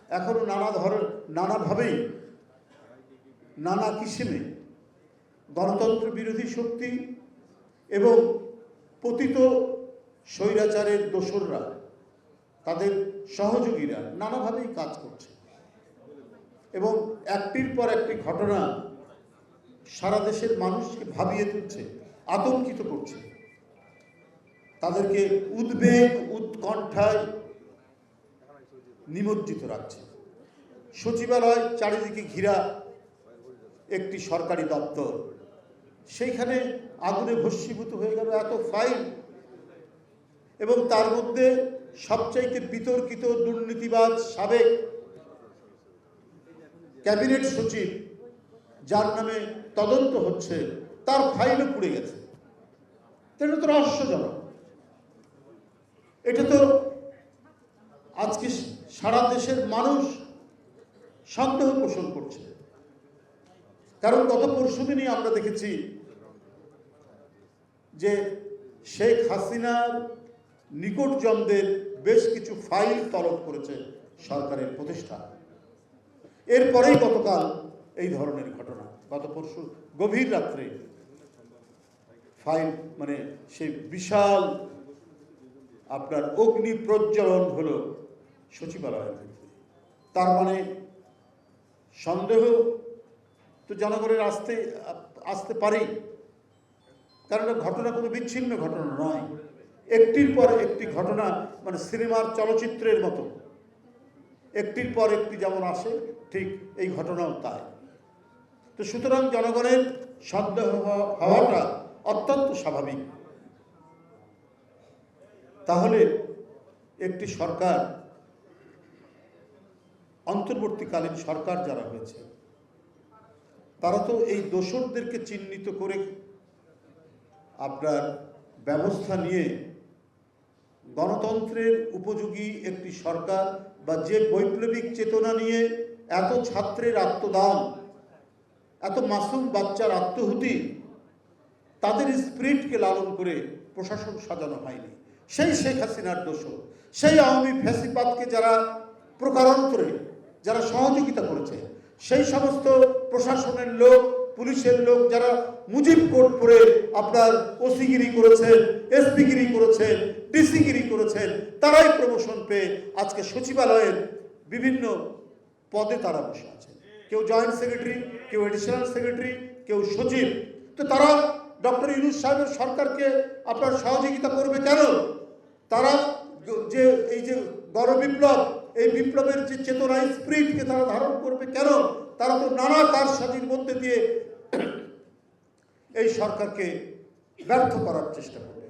এখনো নানাভাবেই নানা কিসিমে গণতন্ত্র বিরোধী শক্তি এবং পতিত স্বৈরাচারের দোসররা, তাদের সহযোগীরা নানাভাবেই কাজ করছে এবং একটির পর একটি ঘটনা সারা দেশের মানুষকে ভাবিয়ে তুলছে, আতঙ্কিত করছে, তাদেরকে উদ্বেগ উৎকণ্ঠায় নিমজ্জিত রাখছে। সচিবালয় চারিদিকে ঘিরা একটি সরকারি দপ্তর, সেইখানে আগুনে ভস্মীভূত হয়ে গেল এত ফাইল, এবং তার মধ্যে সবচাইতে বিতর্কিত দুর্নীতিবাজ সাবেক ক্যাবিনেট সচিব, যার নামে তদন্ত হচ্ছে, তার ফাইলও পুড়ে গেছে। এটা তো রহস্যজনক। এটা তো আজকে সারা দেশের মানুষ সন্দেহ পোষণ করছে, কারণ গত পরশুদিনই আমরা দেখেছি যে শেখ হাসিনার নিকটজনদের বেশ কিছু ফাইল তলব করেছে সরকারের প্রতিষ্ঠান। এরপরেই গতকাল এই ধরনের ঘটনা, গত পরশু গভীর রাত্রে ফাইল, মানে সেই বিশাল আপনার অগ্নি প্রজ্বলন হলো সচিবালয়ের ভিতরে। তার মানে সন্দেহ তো জনগণের আসতে পারেই, কারণ ঘটনা কোনো বিচ্ছিন্ন ঘটনা নয়, একটির পর একটি ঘটনা, মানে সিনেমার চলচ্চিত্রের মতো একটির পর একটি যেমন আসে, ঠিক এই ঘটনাও তাই। তো সুতরাং জনগণের সন্দেহ হওয়াটা অত্যন্ত স্বাভাবিক। তাহলে একটি সরকার, অন্তর্বর্তীকালীন সরকার যারা হয়েছে, তারা তো এই দোষরদেরকে চিহ্নিত করে আপনার ব্যবস্থা নিয়ে গণতন্ত্রের উপযোগী একটি সরকার, বা যে বৈপ্লবিক চেতনা নিয়ে এত ছাত্রের আত্মদান, এত মাসুম বাচ্চার আত্মহুতি, তাদের স্পিরিটকে লালন করে প্রশাসন সাজানো হয়নি। সেই শেখ হাসিনার দোষর, সেই আওয়ামী ফ্যাসিবাদকে যারা প্রকারান্তরে যারা সহযোগিতা করেছে, সেই সমস্ত প্রশাসনের লোক, পুলিশের লোক যারা মুজিব কোড পরে আপনার ওসিগিরি করেছেন, এসপিগিরি করেছেন, ডিসিগিরি করেছেন, তারাই প্রমোশন পেয়ে আজকে সচিবালয়ের বিভিন্ন পদে তারা বসে আছেন। কেউ জয়েন্ট সেক্রেটারি, কেউ এডিশনাল সেক্রেটারি, কেউ সচিব। তো তারা ডক্টর ইউনূস সাহেবের সরকারকে আপনার সহযোগিতা করবে কেন? তারা যে এই যে গণবিপ্লব, এই বিপ্লবের যে চেতনা, স্পিরিটকে তারা ধারণ করবে কেন? তারা তো নানা কারসাজির মধ্যে দিয়ে এই সরকারকে ব্যর্থ করার চেষ্টা করবে।